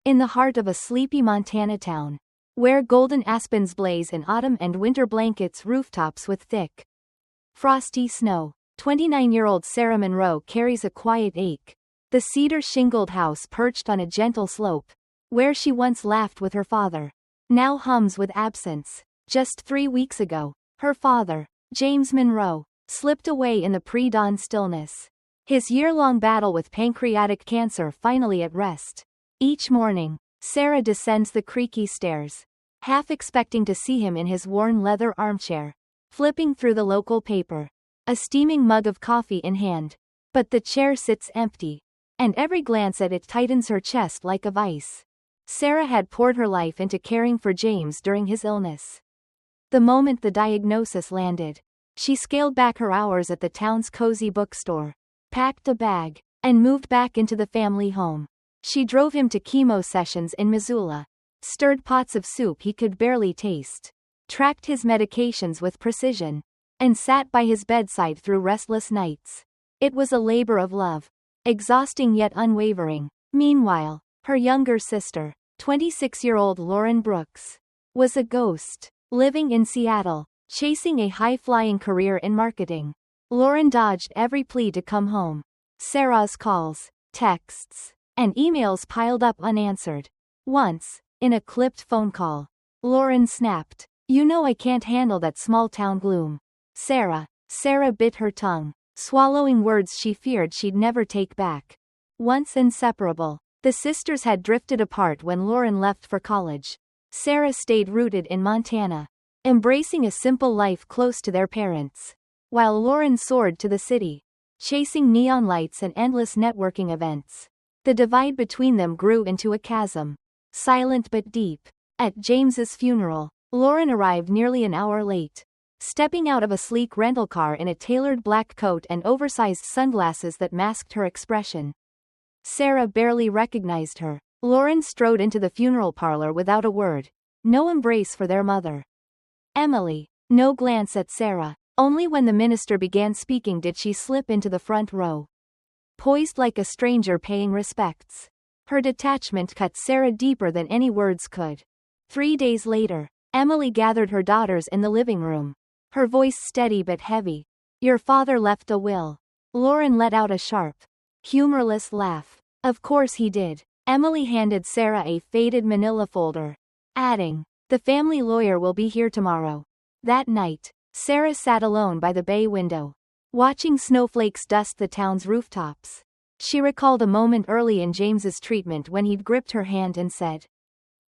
in the heart of a sleepy Montana town, where golden aspens blaze in autumn and winter blankets rooftops with thick, frosty snow. 29-year-old Sarah Monroe carries a quiet ache. The cedar-shingled house perched on a gentle slope, where she once laughed with her father, now hums with absence. Just 3 weeks ago, her father, James Monroe, slipped away in the pre-dawn stillness. His year-long battle with pancreatic cancer finally at rest. Each morning, Sarah descends the creaky stairs, half expecting to see him in his worn leather armchair, flipping through the local paper, a steaming mug of coffee in hand. But the chair sits empty, and every glance at it tightens her chest like a vice. Sarah had poured her life into caring for James during his illness. The moment the diagnosis landed, she scaled back her hours at the town's cozy bookstore, packed a bag, and moved back into the family home. She drove him to chemo sessions in Missoula, stirred pots of soup he could barely taste, tracked his medications with precision, and sat by his bedside through restless nights. It was a labor of love, exhausting yet unwavering. Meanwhile, her younger sister, 26-year-old Lauren Brooks, was a ghost, living in Seattle, chasing a high-flying career in marketing. Lauren dodged every plea to come home. Sarah's calls, texts, and emails piled up unanswered. Once, in a clipped phone call, Lauren snapped, "You know I can't handle that small-town gloom." Sarah bit her tongue, swallowing words she feared she'd never take back. Once inseparable, the sisters had drifted apart when Lauren left for college. Sarah stayed rooted in Montana, embracing a simple life close to their parents, while Lauren soared to the city, chasing neon lights and endless networking events. The divide between them grew into a chasm, silent but deep. At James's funeral, Lauren arrived nearly an hour late, stepping out of a sleek rental car in a tailored black coat and oversized sunglasses that masked her expression. Sarah barely recognized her. Lauren strode into the funeral parlor without a word. No embrace for their mother, Emily. No glance at Sarah. Only when the minister began speaking did she slip into the front row, poised like a stranger paying respects. Her detachment cut Sarah deeper than any words could. 3 days later, Emily gathered her daughters in the living room, her voice steady but heavy. "Your father left a will." Lauren let out a sharp, humorless laugh. "Of course he did." Emily handed Sarah a faded manila folder, adding, "The family lawyer will be here tomorrow." That night, Sarah sat alone by the bay window, watching snowflakes dust the town's rooftops. She recalled a moment early in James's treatment when he'd gripped her hand and said,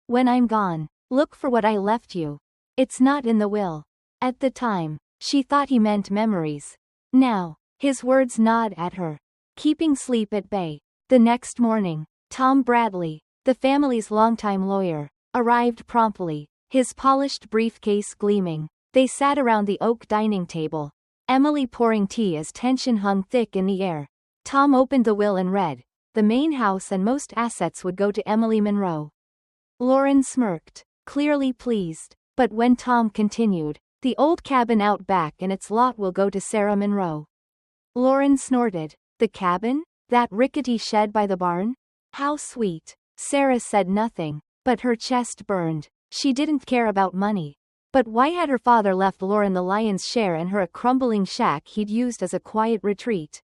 "When I'm gone, look for what I left you. It's not in the will." At the time, she thought he meant memories. Now, his words gnawed at her, keeping sleep at bay. The next morning, Tom Bradley, the family's longtime lawyer, arrived promptly, his polished briefcase gleaming. They sat around the oak dining table, Emily pouring tea as tension hung thick in the air. Tom opened the will and read, "The main house and most assets would go to Emily Monroe." Lauren smirked, clearly pleased, but when Tom continued, "The old cabin out back and its lot will go to Sarah Monroe." Lauren snorted, "The cabin? That rickety shed by the barn? How sweet." Sarah said nothing, but her chest burned. She didn't care about money. But why had her father left Lauren the lion's share and her a crumbling shack he'd used as a quiet retreat?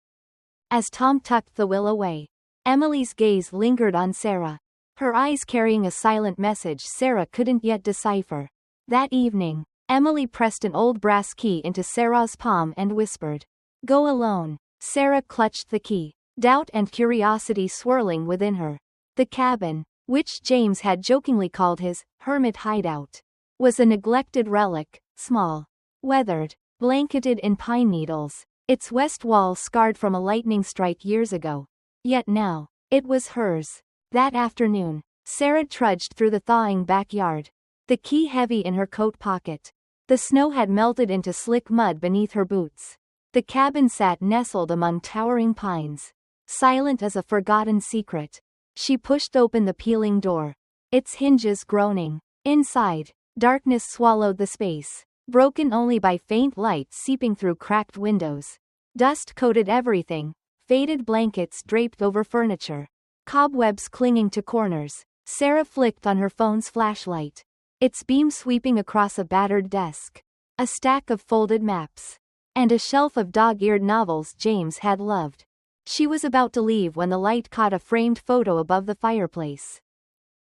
As Tom tucked the will away, Emily's gaze lingered on Sarah, her eyes carrying a silent message Sarah couldn't yet decipher. That evening, Emily pressed an old brass key into Sarah's palm and whispered, "Go alone." Sarah clutched the key, doubt and curiosity swirling within her. The cabin, which James had jokingly called his hermit hideout, was a neglected relic, small, weathered, blanketed in pine needles, its west wall scarred from a lightning strike years ago. Yet now, it was hers. That afternoon, Sarah trudged through the thawing backyard, the key heavy in her coat pocket. The snow had melted into slick mud beneath her boots. The cabin sat nestled among towering pines, silent as a forgotten secret. She pushed open the peeling door, its hinges groaning. Inside, darkness swallowed the space, broken only by faint light seeping through cracked windows. Dust coated everything, faded blankets draped over furniture, cobwebs clinging to corners. Sarah flicked on her phone's flashlight. Its beam sweeping across a battered desk. A stack of folded maps. And a shelf of dog-eared novels James had loved. She was about to leave when the light caught a framed photo above the fireplace.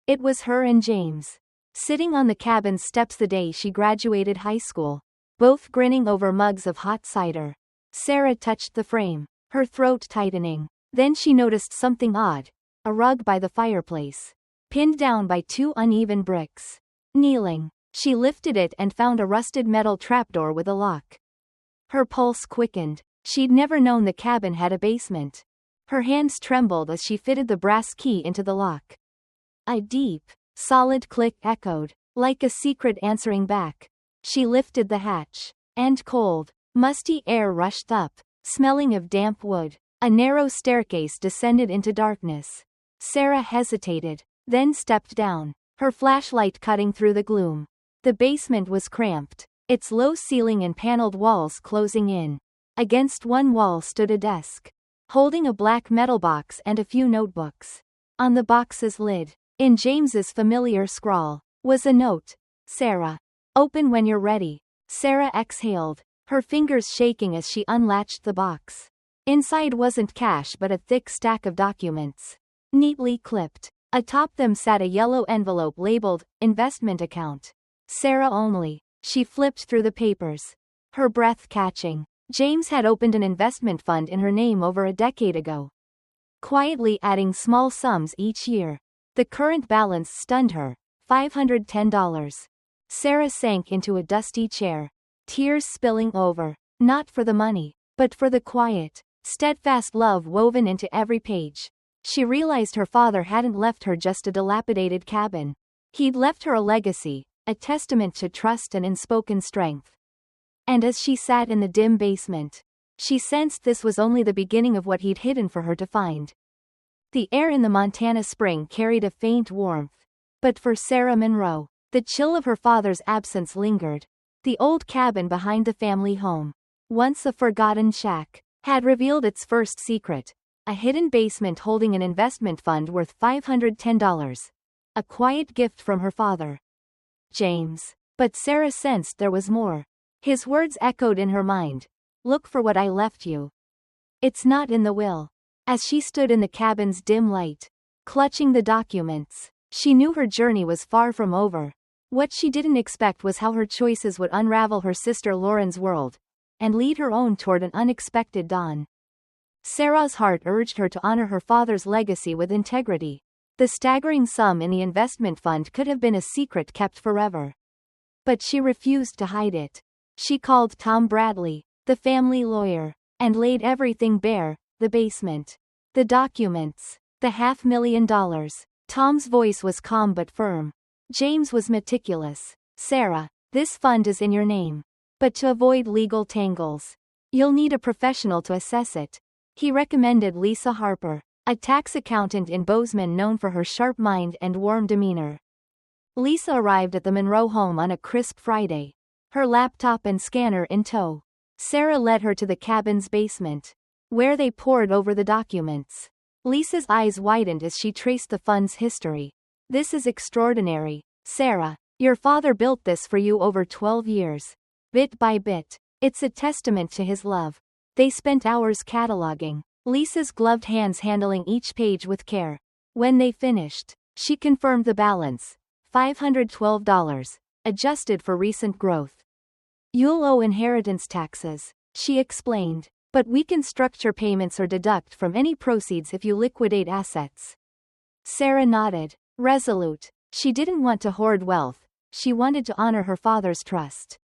It was her and James, sitting on the cabin's steps the day she graduated high school, both grinning over mugs of hot cider. Sarah touched the frame, her throat tightening. Then she noticed something odd. A rug by the fireplace, pinned down by two uneven bricks. Kneeling, she lifted it and found a rusted metal trapdoor with a lock. Her pulse quickened. She'd never known the cabin had a basement. Her hands trembled as she fitted the brass key into the lock. A deep, solid click echoed, like a secret answering back. She lifted the hatch, and cold, musty air rushed up, smelling of damp wood. A narrow staircase descended into darkness. Sarah hesitated, then stepped down, her flashlight cutting through the gloom. The basement was cramped, its low ceiling and paneled walls closing in. Against one wall stood a desk, holding a black metal box and a few notebooks. On the box's lid, in James's familiar scrawl, was a note. Sarah. Open when you're ready. Sarah exhaled, her fingers shaking as she unlatched the box. Inside wasn't cash but a thick stack of documents. Neatly clipped. Atop them sat a yellow envelope labeled, investment account. Sarah only. She flipped through the papers, her breath catching. James had opened an investment fund in her name over a decade ago, quietly adding small sums each year. The current balance stunned her, $510. Sarah sank into a dusty chair, tears spilling over, not for the money, but for the quiet, steadfast love woven into every page. She realized her father hadn't left her just a dilapidated cabin. He'd left her a legacy, a testament to trust and unspoken strength. And as she sat in the dim basement, she sensed this was only the beginning of what he'd hidden for her to find. The air in the Montana spring carried a faint warmth. But for Sarah Monroe, the chill of her father's absence lingered. The old cabin behind the family home, once a forgotten shack, had revealed its first secret. A hidden basement holding an investment fund worth $510. A quiet gift from her father, James. But Sarah sensed there was more. His words echoed in her mind. Look for what I left you. It's not in the will. As she stood in the cabin's dim light, clutching the documents, she knew her journey was far from over. What she didn't expect was how her choices would unravel her sister Lauren's world, and lead her own toward an unexpected dawn. Sarah's heart urged her to honor her father's legacy with integrity. The staggering sum in the investment fund could have been a secret kept forever. But she refused to hide it. She called Tom Bradley, the family lawyer, and laid everything bare, the basement, the documents, the $500,000. Tom's voice was calm but firm. James was meticulous. Sarah, this fund is in your name. But to avoid legal tangles, you'll need a professional to assess it. He recommended Lisa Harper, a tax accountant in Bozeman known for her sharp mind and warm demeanor. Lisa arrived at the Monroe home on a crisp Friday, her laptop and scanner in tow. Sarah led her to the cabin's basement, where they pored over the documents. Lisa's eyes widened as she traced the fund's history. This is extraordinary, Sarah. Your father built this for you over 12 years. Bit by bit. It's a testament to his love. They spent hours cataloging, Lisa's gloved hands handling each page with care. When they finished, she confirmed the balance, $512, adjusted for recent growth. You'll owe inheritance taxes, she explained, but we can structure payments or deduct from any proceeds if you liquidate assets. Sarah nodded, resolute. She didn't want to hoard wealth, she wanted to honor her father's trust.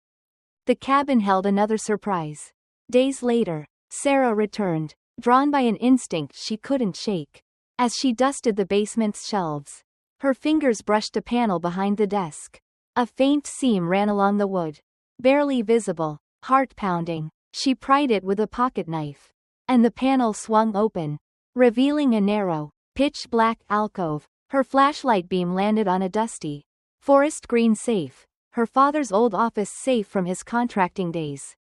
The cabin held another surprise. Days later, Sarah returned, drawn by an instinct she couldn't shake. As she dusted the basement's shelves, her fingers brushed a panel behind the desk. A faint seam ran along the wood, barely visible, heart-pounding. She pried it with a pocket knife, and the panel swung open, revealing a narrow, pitch-black alcove. Her flashlight beam landed on a dusty, forest green safe, her father's old office safe from his contracting days.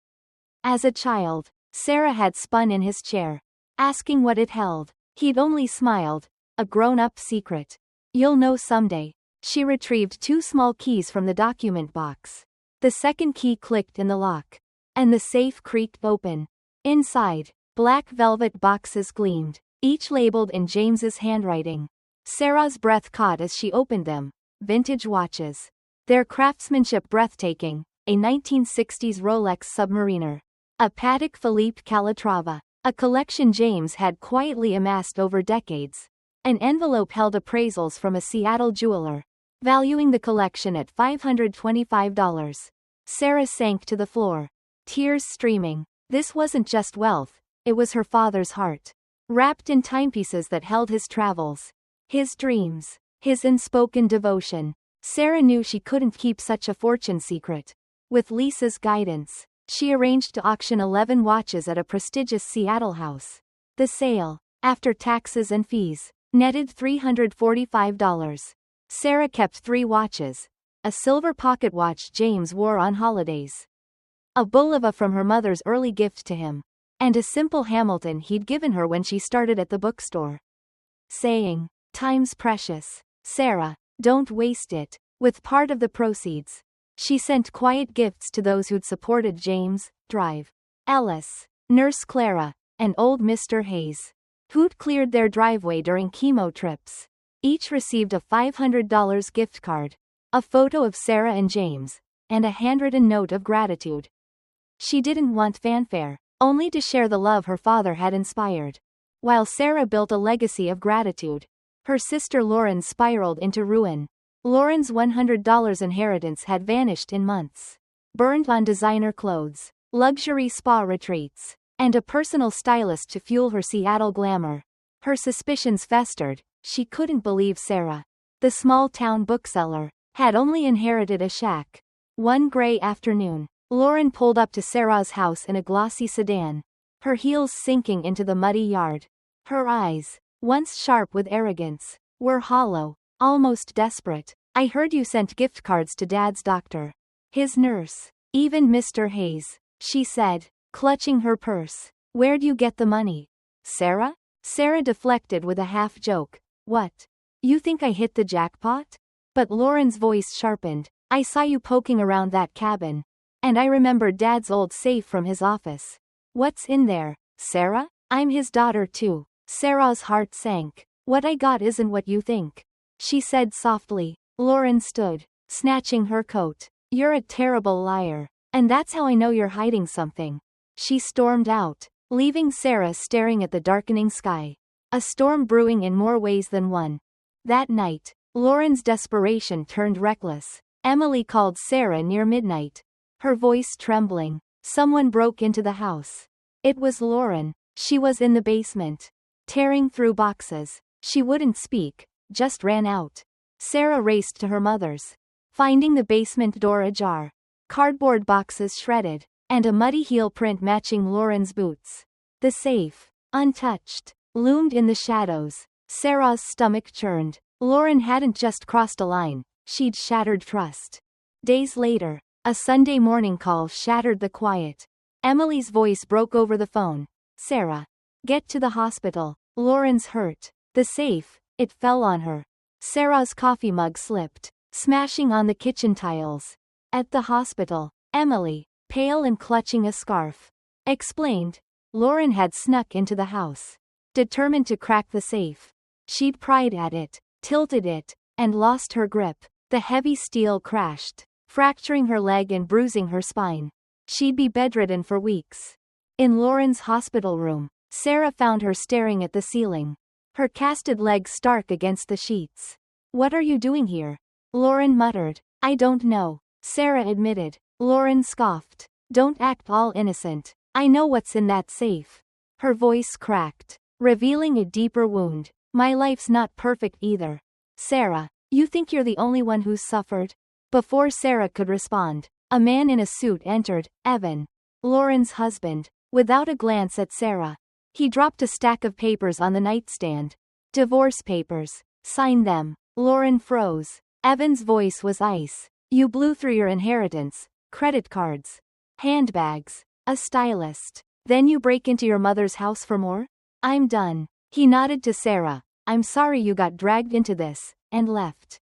As a child, Sarah had spun in his chair, asking what it held. He'd only smiled, a grown-up secret. You'll know someday. She retrieved 2 small keys from the document box. The second key clicked in the lock. And the safe creaked open. Inside, black velvet boxes gleamed, each labeled in James's handwriting. Sarah's breath caught as she opened them. Vintage watches. Their craftsmanship breathtaking. A 1960s Rolex Submariner. A Patek Philippe Calatrava. A collection James had quietly amassed over decades. An envelope held appraisals from a Seattle jeweler, valuing the collection at $525. Sarah sank to the floor, tears streaming. This wasn't just wealth, it was her father's heart, wrapped in timepieces that held his travels, his dreams, his unspoken devotion. Sarah knew she couldn't keep such a fortune secret. With Lisa's guidance, she arranged to auction 11 watches at a prestigious Seattle house. The sale, after taxes and fees, netted $345. Sarah kept 3 watches. A silver pocket watch James wore on holidays. A Bulova from her mother's early gift to him. And a simple Hamilton he'd given her when she started at the bookstore. Saying, "Time's precious, Sarah, don't waste it." With part of the proceeds, she sent quiet gifts to those who'd supported James, Drive, Ellis, Nurse Clara, and old Mr. Hayes, who'd cleared their driveway during chemo trips. Each received a $500 gift card, a photo of Sarah and James, and a handwritten note of gratitude. She didn't want fanfare, only to share the love her father had inspired. While Sarah built a legacy of gratitude, her sister Lauren spiraled into ruin. Lauren's $100 inheritance had vanished in months, burned on designer clothes, luxury spa retreats, and a personal stylist to fuel her Seattle glamour. Her suspicions festered. She couldn't believe Sarah, the small-town bookseller, had only inherited a shack. One gray afternoon, Lauren pulled up to Sarah's house in a glossy sedan, her heels sinking into the muddy yard. Her eyes, once sharp with arrogance, were hollow, almost desperate. "I heard you sent gift cards to Dad's doctor, his nurse, even Mr. Hayes," she said, clutching her purse. "Where'd you get the money, Sarah?" Sarah deflected with a half-joke. "What? You think I hit the jackpot?" But Lauren's voice sharpened. "I saw you poking around that cabin. And I remembered Dad's old safe from his office. What's in there, Sarah? I'm his daughter too." Sarah's heart sank. "What I got isn't what you think," she said softly. Lauren stood, snatching her coat. "You're a terrible liar. And that's how I know you're hiding something." She stormed out, leaving Sarah staring at the darkening sky. A storm brewing in more ways than one. That night, Lauren's desperation turned reckless. Emily called Sarah near midnight, her voice trembling. Someone broke into the house. It was Lauren. She was in the basement, tearing through boxes. She wouldn't speak, just ran out. Sarah raced to her mother's, finding the basement door ajar, cardboard boxes shredded, and a muddy heel print matching Lauren's boots. The safe, untouched, loomed in the shadows. Sarah's stomach churned. Lauren hadn't just crossed a line, she'd shattered trust. Days later, a Sunday morning call shattered the quiet. Emily's voice broke over the phone. "Sarah, get to the hospital. Lauren's hurt." The safe, it fell on her. Sarah's coffee mug slipped, smashing on the kitchen tiles. At the hospital, Emily, pale and clutching a scarf, explained. Lauren had snuck into the house, determined to crack the safe. She'd pried at it, tilted it, and lost her grip. The heavy steel crashed, fracturing her leg and bruising her spine. She'd be bedridden for weeks. In Lauren's hospital room, Sarah found her staring at the ceiling, her casted legs stark against the sheets. "What are you doing here?" Lauren muttered. "I don't know," Sarah admitted. Lauren scoffed. "Don't act all innocent. I know what's in that safe." Her voice cracked, revealing a deeper wound. "My life's not perfect either. Sarah, you think you're the only one who's suffered?" Before Sarah could respond, a man in a suit entered, Evan, Lauren's husband. Without a glance at Sarah, he dropped a stack of papers on the nightstand. "Divorce papers. Sign them." Lauren froze. Evan's voice was ice. "You blew through your inheritance, credit cards, handbags, a stylist. Then you break into your mother's house for more?" "I'm done." He nodded to Sarah. I'm sorry you got dragged into this, and left.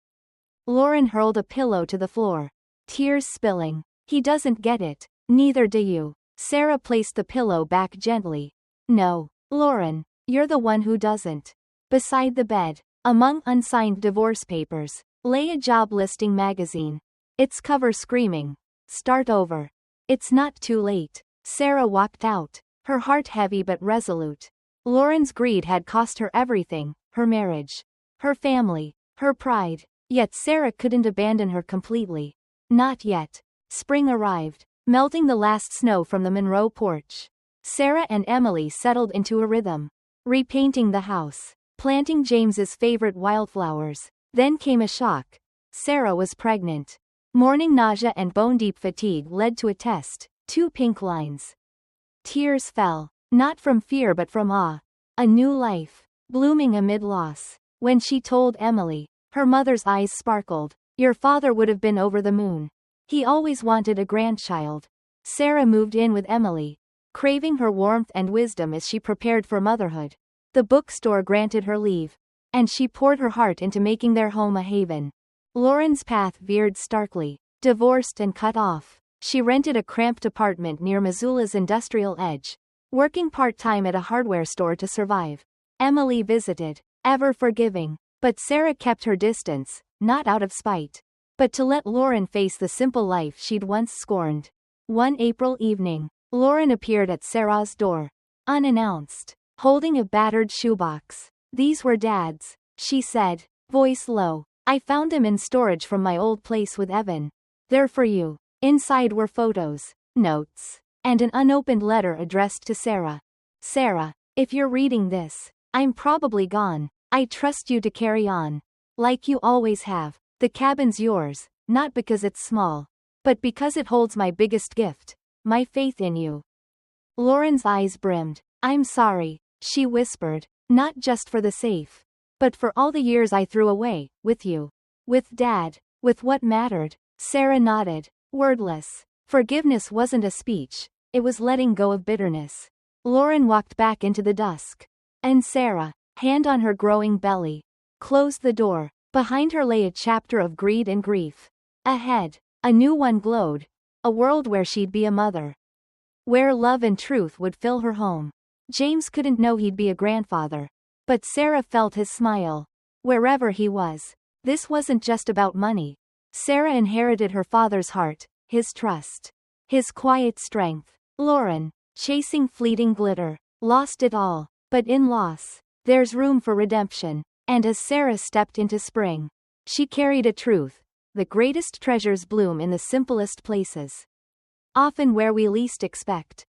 Lauren hurled a pillow to the floor. Tears spilling. He doesn't get it. Neither do you. Sarah placed the pillow back gently. No, Lauren, you're the one who doesn't. Beside the bed, among unsigned divorce papers, lay a job listing magazine. Its cover screaming, "Start over." It's not too late. Sarah walked out, her heart heavy but resolute. Lauren's greed had cost her everything, her marriage, her family, her pride. Yet Sarah couldn't abandon her completely. Not yet. Spring arrived, melting the last snow from the Monroe porch. Sarah and Emily settled into a rhythm, repainting the house, planting James's favorite wildflowers. Then came a shock. Sarah was pregnant. Morning nausea and bone-deep fatigue led to a test, 2 pink lines. Tears fell, not from fear but from awe. A new life, blooming amid loss. When she told Emily, her mother's eyes sparkled. Your father would have been over the moon. He always wanted a grandchild. Sarah moved in with Emily, craving her warmth and wisdom as she prepared for motherhood. The bookstore granted her leave, and she poured her heart into making their home a haven. Lauren's path veered starkly. Divorced and cut off, she rented a cramped apartment near Missoula's industrial edge, working part-time at a hardware store to survive. Emily visited, ever forgiving, but Sarah kept her distance, not out of spite, but to let Lauren face the simple life she'd once scorned. One April evening, Lauren appeared at Sarah's door, unannounced, holding a battered shoebox. These were Dad's, she said, voice low. I found them in storage from my old place with Evan. They're for you. Inside were photos, notes, and an unopened letter addressed to Sarah. Sarah, if you're reading this, I'm probably gone. I trust you to carry on. Like you always have. The cabin's yours, not because it's small, but because it holds my biggest gift, my faith in you. Lauren's eyes brimmed. I'm sorry, she whispered, not just for the safe, but for all the years I threw away, with you. With Dad, with what mattered. Sarah nodded, wordless. Forgiveness wasn't a speech, it was letting go of bitterness. Lauren walked back into the dusk. And Sarah, hand on her growing belly, closed the door. Behind her lay a chapter of greed and grief. Ahead, a new one glowed. A world where she'd be a mother. Where love and truth would fill her home. James couldn't know he'd be a grandfather. But Sarah felt his smile. Wherever he was. This wasn't just about money. Sarah inherited her father's heart, his trust, his quiet strength. Lauren, chasing fleeting glitter, lost it all. But in loss, there's room for redemption. And as Sarah stepped into spring, she carried a truth. The greatest treasures bloom in the simplest places. Often where we least expect.